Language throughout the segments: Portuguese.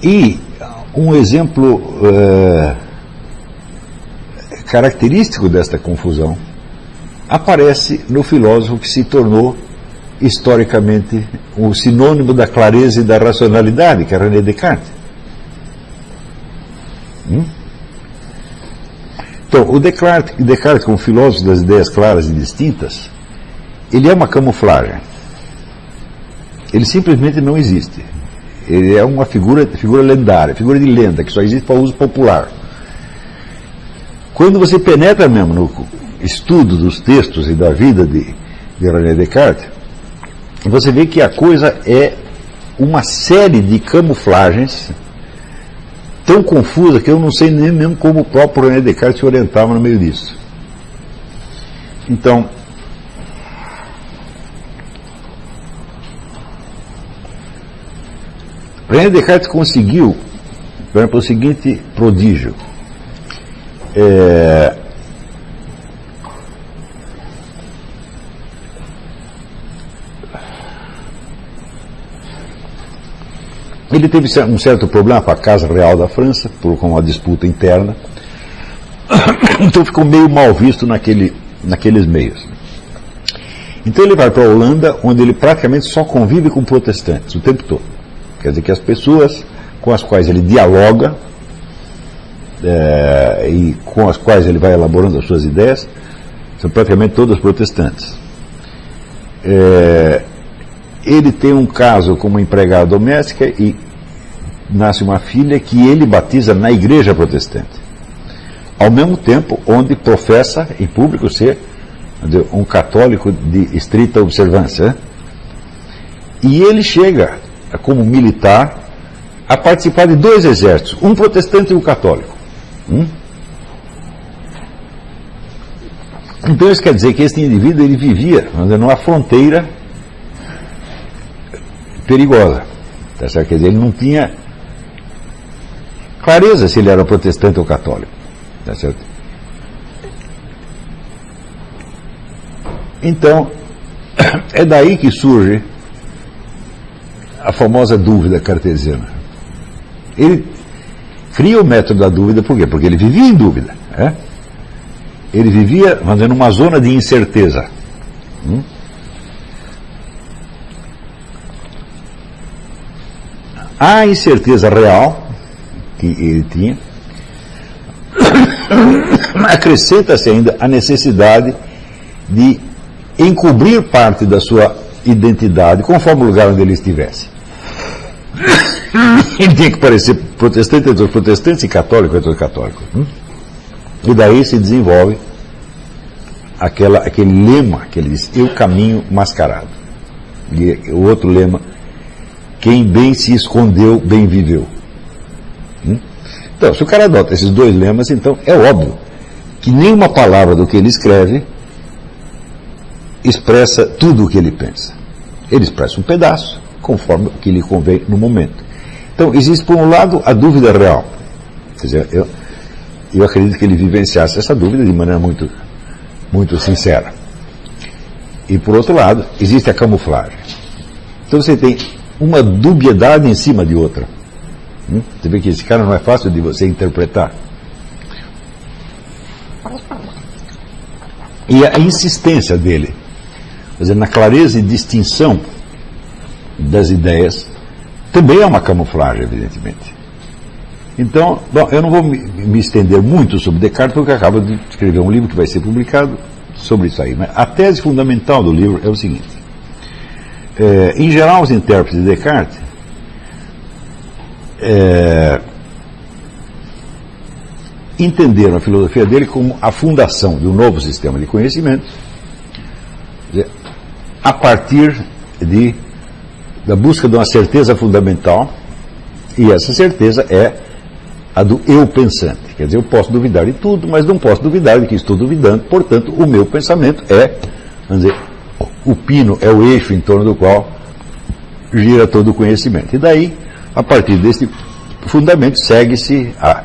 E um exemplo característico desta confusão aparece no filósofo que se tornou historicamente o sinônimo da clareza e da racionalidade, que é René Descartes. Então, o Descartes, como filósofo das ideias claras e distintas, ele é uma camuflagem. Ele simplesmente não existe. Ele é uma figura lendária, figura de lenda, que só existe para uso popular. Quando você penetra mesmo no estudo dos textos e da vida de René Descartes, você vê que a coisa é uma série de camuflagens tão confusa que eu não sei nem mesmo como o próprio René Descartes se orientava no meio disso. Então, René Descartes conseguiu, por exemplo, o seguinte prodígio. Ele teve um certo problema com a Casa Real da França, por uma disputa interna, então ficou meio mal visto naqueles meios. Então ele vai para a Holanda, onde ele praticamente só convive com protestantes o tempo todo. Quer dizer que as pessoas com as quais ele dialoga e com as quais ele vai elaborando as suas ideias são praticamente todas protestantes. Ele tem um caso com uma empregada doméstica e nasce uma filha que ele batiza na igreja protestante, ao mesmo tempo onde professa em público ser um católico de estrita observância. E ele chega, como militar, a participar de 2 exércitos, um protestante e um católico. Então isso quer dizer que esse indivíduo ele vivia numa fronteira perigosa, tá certo? Quer dizer, ele não tinha clareza se ele era protestante ou católico, tá certo? Então é daí que surge a famosa dúvida cartesiana. Ele cria o método da dúvida, por quê? Porque ele vivia em dúvida, ele vivia numa zona de incerteza. A incerteza real que ele tinha acrescenta-se ainda a necessidade de encobrir parte da sua identidade conforme o lugar onde ele estivesse. Ele tinha que parecer protestante entre os protestantes e católico entre os católicos. E daí se desenvolve aquele lema que ele diz: eu caminho mascarado. E o outro lema: quem bem se escondeu, bem viveu. Então, se o cara adota esses 2 lemas, então é óbvio que nenhuma palavra do que ele escreve expressa tudo o que ele pensa. Ele expressa um pedaço, conforme o que lhe convém no momento. Então, existe, por um lado, a dúvida real. Quer dizer, eu acredito que ele vivenciasse essa dúvida de maneira muito, muito sincera. E, por outro lado, existe a camuflagem. Então, você tem uma dubiedade em cima de outra. Você vê que esse cara não é fácil de você interpretar. E a insistência dele, quer dizer, na clareza e distinção das ideias, também é uma camuflagem, evidentemente. Então, bom, eu não vou me estender muito sobre Descartes, porque eu acabo de escrever um livro que vai ser publicado sobre isso aí. Mas a tese fundamental do livro é o seguinte: em geral, os intérpretes de Descartes entenderam a filosofia dele como a fundação de um novo sistema de conhecimento, a partir da busca de uma certeza fundamental, e essa certeza é a do eu pensante. Quer dizer, eu posso duvidar de tudo, mas não posso duvidar de que estou duvidando, portanto, o meu pensamento é, vamos dizer, o pino é o eixo em torno do qual gira todo o conhecimento. E daí, a partir desse fundamento, segue-se a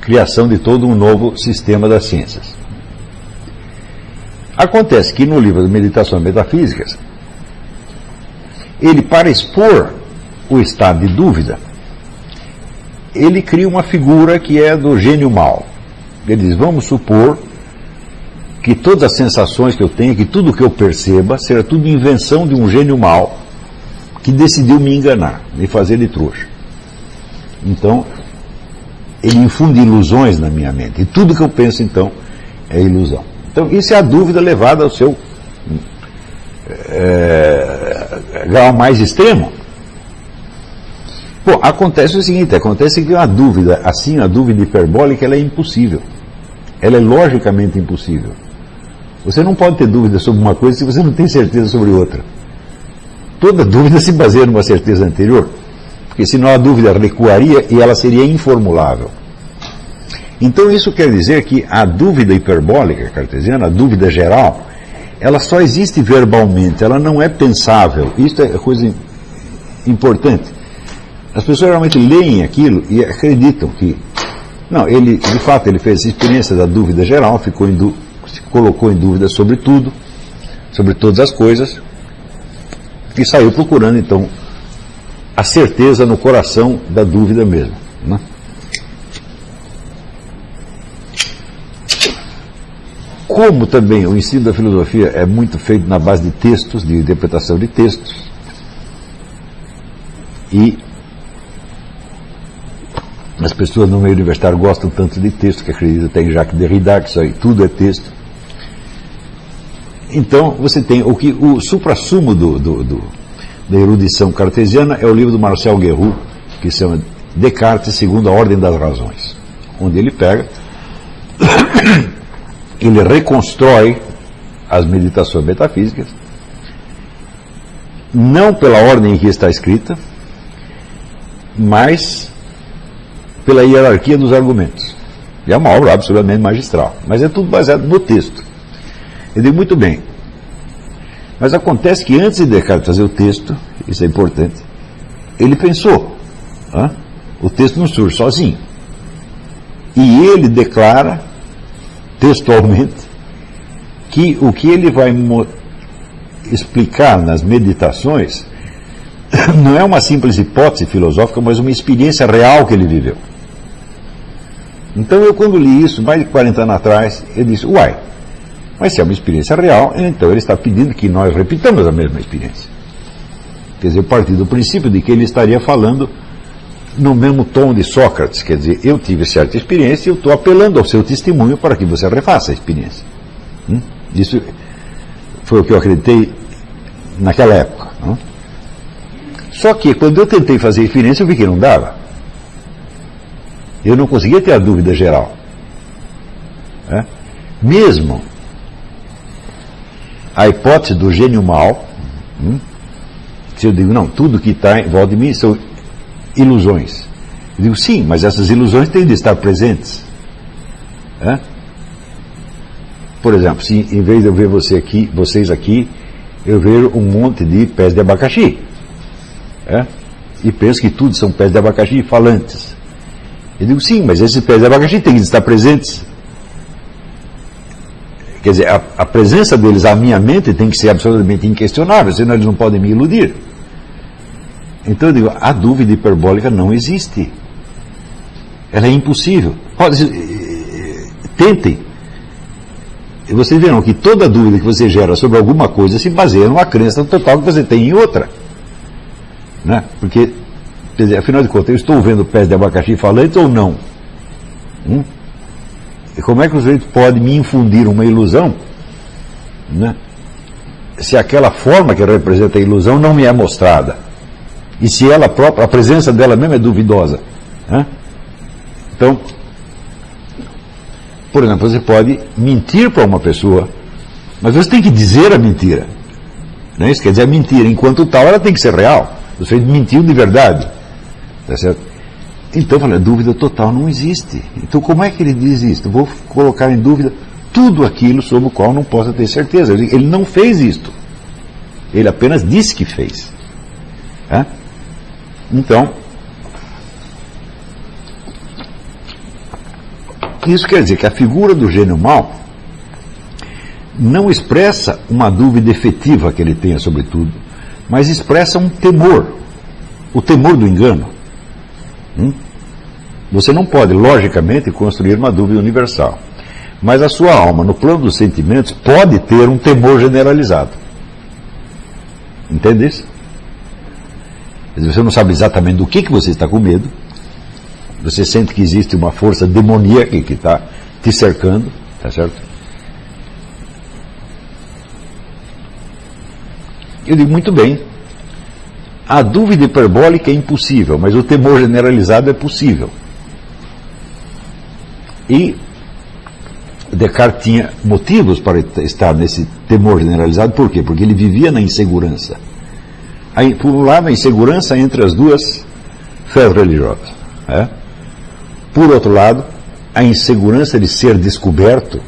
criação de todo um novo sistema das ciências. Acontece que no livro de Meditações Metafísicas, ele, para expor o estado de dúvida, ele cria uma figura que é do gênio mau. Ele diz, vamos supor que todas as sensações que eu tenho, que tudo que eu perceba, será tudo invenção de um gênio mau que decidiu me enganar, me fazer de trouxa. Então, ele infunde ilusões na minha mente. E tudo que eu penso, então, é ilusão. Então, isso é a dúvida levada ao seu grau mais extremo. Bom, acontece o seguinte, acontece que uma dúvida, assim, a dúvida hiperbólica, ela é impossível. Ela é logicamente impossível. Você não pode ter dúvida sobre uma coisa se você não tem certeza sobre outra. Toda dúvida se baseia numa certeza anterior, porque senão a dúvida recuaria e ela seria informulável. Então isso quer dizer que a dúvida hiperbólica cartesiana, a dúvida geral, ela só existe verbalmente, ela não é pensável. Isso é coisa importante. As pessoas realmente leem aquilo e acreditam que, não, ele, de fato, ele fez essa experiência da dúvida geral, se colocou em dúvida sobre tudo, sobre todas as coisas, e saiu procurando, então, a certeza no coração da dúvida mesmo, né? Como também o ensino da filosofia é muito feito na base de textos, de interpretação de textos, e as pessoas no meio universitário gostam tanto de texto, que acreditam até em Jacques Derrida, que isso aí tudo é texto. Então, você tem o suprassumo da erudição cartesiana é o livro do Marcel Guerroux, que se chama Descartes segundo a Ordem das Razões, onde ele pega, ele reconstrói as meditações metafísicas, não pela ordem em que está escrita, mas pela hierarquia dos argumentos. É uma obra absolutamente magistral, mas é tudo baseado no texto. Eu digo, muito bem, mas acontece que antes de Descartes fazer o texto, isso é importante, ele pensou, o texto não surge sozinho, e ele declara textualmente que o que ele vai explicar nas meditações não é uma simples hipótese filosófica, mas uma experiência real que ele viveu. Então eu, quando li isso, mais de 40 anos atrás, eu disse, uai, mas se é uma experiência real, então ele está pedindo que nós repitamos a mesma experiência. Quer dizer, eu parti do princípio de que ele estaria falando no mesmo tom de Sócrates, quer dizer, eu tive certa experiência e eu estou apelando ao seu testemunho para que você refaça a experiência. Isso foi o que eu acreditei naquela época. Não? Só que quando eu tentei fazer a experiência, eu vi que não dava. Eu não conseguia ter a dúvida geral. Mesmo a hipótese do gênio mau, se eu digo, não, tudo que está em volta de mim são ilusões. Eu digo, sim, mas essas ilusões têm de estar presentes. Por exemplo, se em vez de eu ver vocês aqui, eu ver um monte de pés de abacaxi. E penso que tudo são pés de abacaxi falantes. Eu digo, sim, mas esses pés de abacaxi têm de estar presentes. Quer dizer, a presença deles à minha mente tem que ser absolutamente inquestionável, senão eles não podem me iludir. Então eu digo, a dúvida hiperbólica não existe. Ela é impossível. Tentem. E vocês verão que toda dúvida que você gera sobre alguma coisa se baseia numa crença total que você tem em outra. Né? Porque, quer dizer, afinal de contas, eu estou vendo pés de abacaxi falantes ou não? E como é que o sujeito pode me infundir uma ilusão, né, se aquela forma que representa a ilusão não me é mostrada? E se ela própria, a presença dela mesmo é duvidosa? Então, por exemplo, você pode mentir para uma pessoa, mas você tem que dizer a mentira. Não é isso? Quer dizer, a mentira, enquanto tal, ela tem que ser real. O sujeito mentiu de verdade. Tá certo? Então, a dúvida total não existe. Então, como é que ele diz isso? Eu vou colocar em dúvida tudo aquilo sobre o qual não possa ter certeza. Ele não fez isto. Ele apenas disse que fez. Então, isso quer dizer que a figura do gênio mau não expressa uma dúvida efetiva que ele tenha sobre tudo, mas expressa um temor, o temor do engano. Você não pode, logicamente, construir uma dúvida universal. Mas a sua alma, no plano dos sentimentos, pode ter um temor generalizado. Entende isso? Quer dizer, você não sabe exatamente do que você está com medo. Você sente que existe uma força demoníaca que está te cercando, tá certo? Eu digo, muito bem, a dúvida hiperbólica é impossível, mas o temor generalizado é possível. E Descartes tinha motivos para estar nesse temor generalizado. Por quê? Porque ele vivia na insegurança. Aí, por um lado, a insegurança entre as duas fés religiosas. Por outro lado, a insegurança de ser descoberto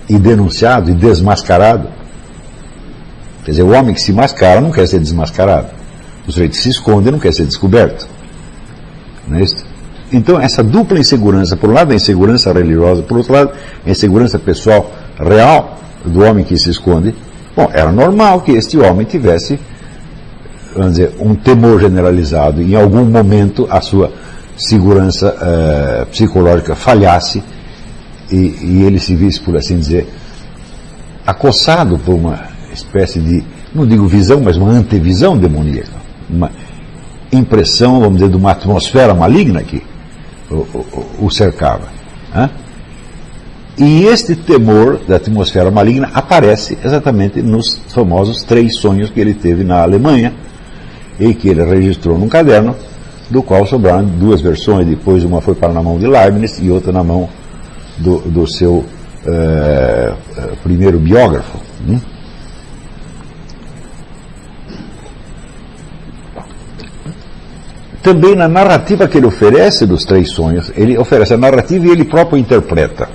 e denunciado e desmascarado. Quer dizer, o homem que se mascara não quer ser desmascarado. O sujeito que se esconde não quer ser descoberto. Não é isso? Então, essa dupla insegurança, por um lado a insegurança religiosa, por outro lado a insegurança pessoal real do homem que se esconde, bom, era normal que este homem tivesse, vamos dizer, um temor generalizado, e em algum momento a sua segurança psicológica falhasse e ele se visse, por assim dizer, acossado por uma espécie de, não digo visão, mas uma antevisão demoníaca, uma impressão, vamos dizer, de uma atmosfera maligna que o cercava. E este temor da atmosfera maligna aparece exatamente nos famosos 3 sonhos que ele teve na Alemanha e que ele registrou num caderno, do qual sobraram 2 versões. Depois uma foi para na mão de Leibniz e outra na mão do seu primeiro biógrafo. Também na narrativa que ele oferece dos 3 sonhos, ele oferece a narrativa e ele próprio interpreta.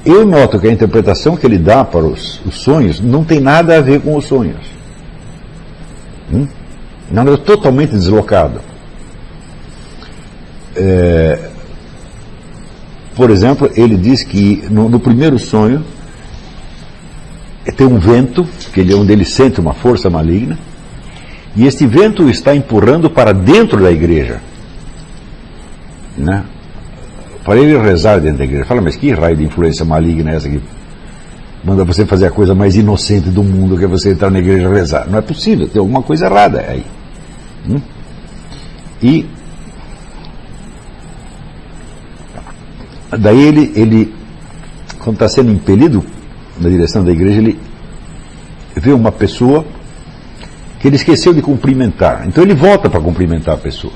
Eu noto que a interpretação que ele dá para os sonhos não tem nada a ver com os sonhos. Não, é totalmente deslocado. Por exemplo, ele diz que no primeiro sonho tem um vento, onde ele sente uma força maligna, e este vento o está empurrando para dentro da igreja, para ele rezar dentro da igreja. Fala, mas que raio de influência maligna é essa que manda você fazer a coisa mais inocente do mundo, que é você entrar na igreja e rezar? Não é possível, tem alguma coisa errada aí. E daí ele quando está sendo impelido na direção da igreja, ele vê uma pessoa que ele esqueceu de cumprimentar. Então ele volta para cumprimentar a pessoa.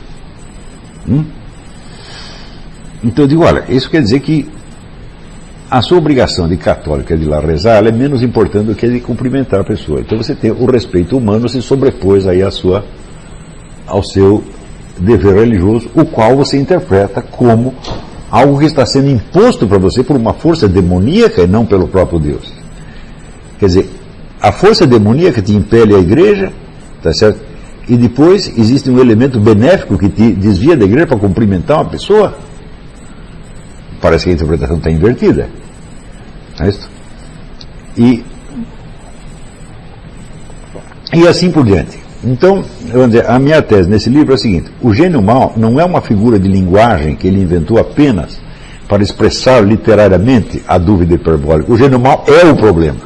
Então eu digo, olha, isso quer dizer que a sua obrigação de católica de ir lá rezar, ela é menos importante do que a de cumprimentar a pessoa. Então você tem o respeito humano, se sobrepôs aí ao seu dever religioso, o qual você interpreta como algo que está sendo imposto para você por uma força demoníaca e não pelo próprio Deus. Quer dizer, a força demoníaca te impele à igreja, tá certo? E depois existe um elemento benéfico que te desvia da igreja para cumprimentar uma pessoa. Parece que a interpretação está invertida. É isso? E assim por diante. Então, a minha tese nesse livro é a seguinte: o gênio mau não é uma figura de linguagem que ele inventou apenas para expressar literariamente a dúvida hiperbólica. O gênio mau é o problema.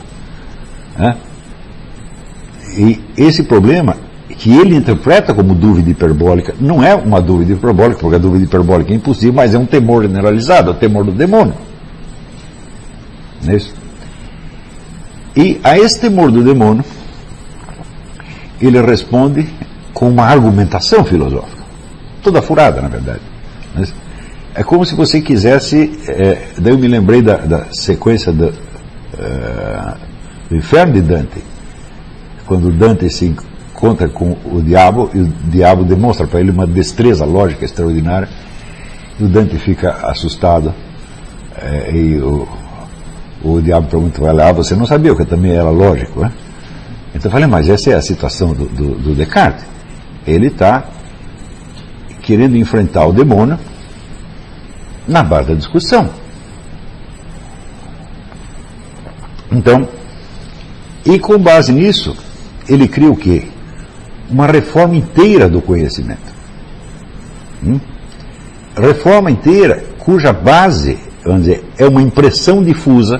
E esse problema, que ele interpreta como dúvida hiperbólica, não é uma dúvida hiperbólica, porque a dúvida hiperbólica é impossível, mas é um temor generalizado, é o temor do demônio. Não é isso? E a esse temor do demônio, ele responde com uma argumentação filosófica, toda furada, na verdade. É como se você quisesse, daí eu me lembrei da sequência do Inferno de Dante, quando Dante se encontra com o diabo, e o diabo demonstra para ele uma destreza lógica extraordinária, e o Dante fica assustado, e o diabo pergunta para ele, você não sabia que eu também era lógico, né? Então eu falei, mas essa é a situação do Descartes. Ele está querendo enfrentar o demônio na base da discussão. Então, e com base nisso, ele cria o quê? Uma reforma inteira do conhecimento. Reforma inteira, cuja base, vamos dizer, é uma impressão difusa,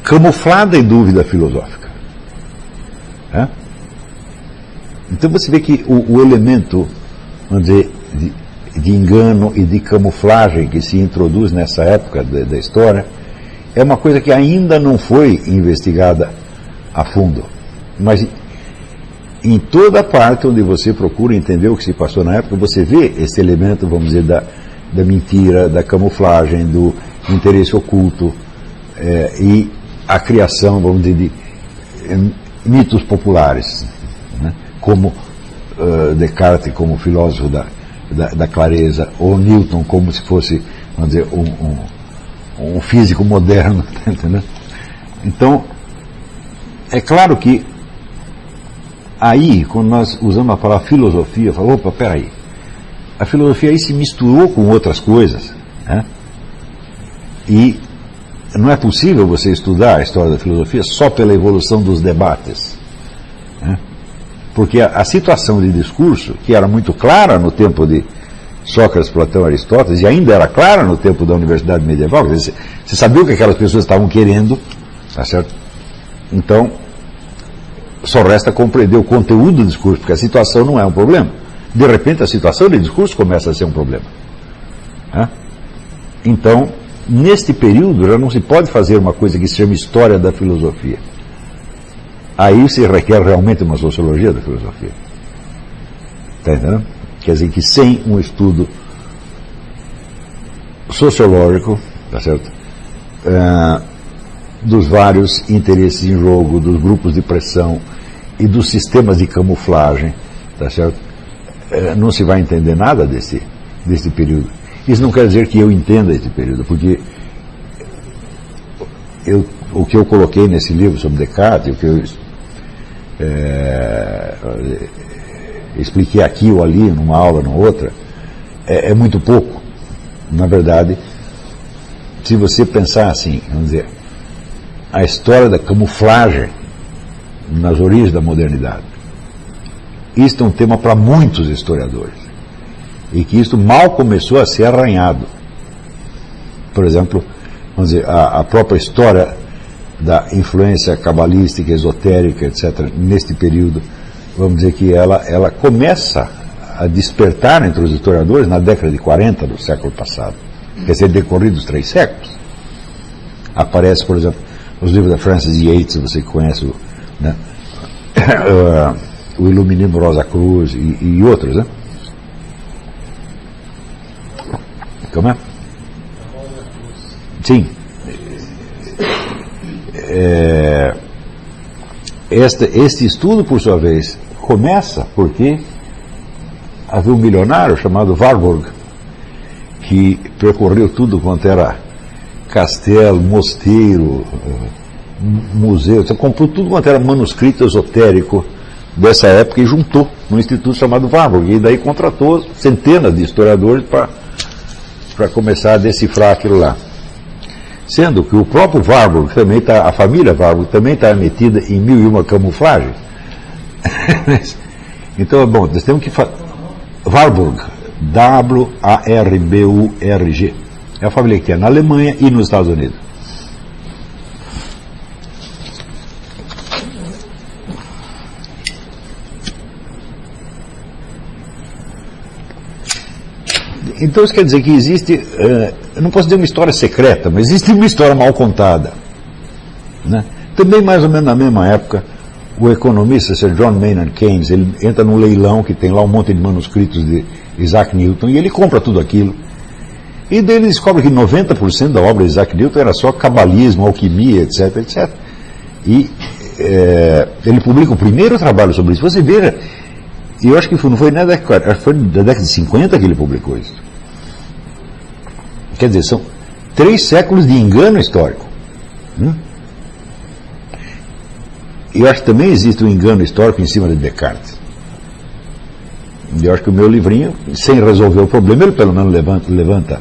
camuflada em dúvida filosófica. Então você vê que o elemento, vamos dizer, de engano e de camuflagem que se introduz nessa época da história é uma coisa que ainda não foi investigada a fundo. Mas em toda parte onde você procura entender o que se passou na época, você vê esse elemento, vamos dizer, da mentira, da camuflagem, do interesse oculto e a criação, vamos dizer, de mitos populares, né? Como Descartes como filósofo da clareza, ou Newton como se fosse, vamos dizer, um físico moderno, entendeu? Então, é claro que aí, quando nós usamos a palavra filosofia, fala, opa, peraí, a filosofia aí se misturou com outras coisas, né? E não é possível você estudar a história da filosofia só pela evolução dos debates, né? Porque a situação de discurso, que era muito clara no tempo de Sócrates, Platão, Aristóteles, e ainda era clara no tempo da Universidade Medieval, quer dizer, você sabia o que aquelas pessoas estavam querendo, tá certo? Então, só resta compreender o conteúdo do discurso, porque a situação não é um problema. De repente, a situação de discurso começa a ser um problema. Então, neste período, já não se pode fazer uma coisa que se chama história da filosofia. Aí se requer realmente uma sociologia da filosofia. Está entendendo? Quer dizer que sem um estudo sociológico, tá certo? Dos vários interesses em jogo, dos grupos de pressão e dos sistemas de camuflagem, tá certo? Não se vai entender nada desse período. Isso não quer dizer que eu entenda esse período, porque o que eu coloquei nesse livro sobre Descartes, o que eu expliquei aqui ou ali, numa aula ou outra, é muito pouco. Na verdade, se você pensar assim, vamos dizer, a história da camuflagem nas origens da modernidade, isto é um tema para muitos historiadores, e que isto mal começou a ser arranhado. Por exemplo, vamos dizer, a própria história da influência cabalística, esotérica, etc., neste período, vamos dizer que ela começa a despertar entre os historiadores na década de 40 do século passado. Quer dizer, decorridos 3 séculos. Aparece, por exemplo, nos livros da Frances Yates, você conhece né, o Iluminismo Rosa Cruz e outros, né? Como é? Sim. Este estudo, por sua vez, começa porque havia um milionário chamado Warburg, que percorreu tudo quanto era castelo, mosteiro, museu, comprou tudo quanto era manuscrito esotérico dessa época e juntou num instituto chamado Warburg, e daí contratou centenas de historiadores para começar a decifrar aquilo lá. Sendo que o próprio Warburg também está, a família Warburg também está metida em 1001 camuflagens. Então, bom, nós temos que fazer. Warburg, W-A-R-B-U-R-G. É a família que tem na Alemanha e nos Estados Unidos. Então isso quer dizer que existe, eu não posso dizer uma história secreta, mas existe uma história mal contada, né? Também mais ou menos na mesma época, o economista Sir John Maynard Keynes, ele entra num leilão que tem lá um monte de manuscritos de Isaac Newton, e ele compra tudo aquilo, e daí ele descobre que 90% da obra de Isaac Newton era só cabalismo, alquimia, etc, etc. E ele publica o primeiro trabalho sobre isso. Você vê, e eu acho que não foi na década, foi da década de 50 que ele publicou isso. Quer dizer, são 3 séculos de engano histórico. E eu acho que também existe um engano histórico em cima de Descartes. E eu acho que o meu livrinho, sem resolver o problema, ele pelo menos levanta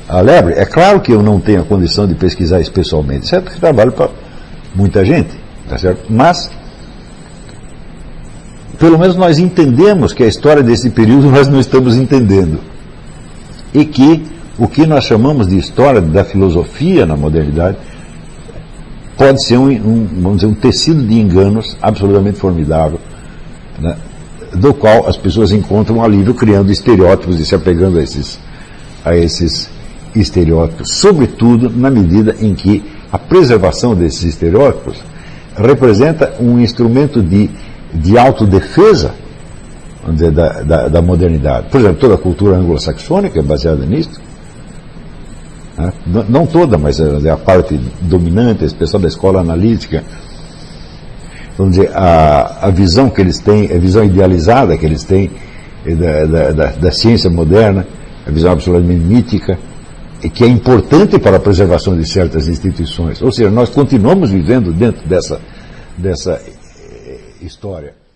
a lebre. É claro que eu não tenho a condição de pesquisar isso pessoalmente, certo? Que trabalho para muita gente, tá certo? Mas pelo menos nós entendemos que a história desse período nós não estamos entendendo. E que o que nós chamamos de história da filosofia na modernidade pode ser vamos dizer, um tecido de enganos absolutamente formidável, né, do qual as pessoas encontram um alívio criando estereótipos e se apegando a esses estereótipos, sobretudo na medida em que a preservação desses estereótipos representa um instrumento de autodefesa, vamos dizer, da modernidade. Por exemplo, toda a cultura anglo-saxônica é baseada nisso. Né? Não toda, mas a parte dominante, esse pessoal da escola analítica, vamos dizer, a visão que eles têm, a visão idealizada que eles têm da ciência moderna, a visão absolutamente mítica, e que é importante para a preservação de certas instituições. Ou seja, nós continuamos vivendo dentro dessa história.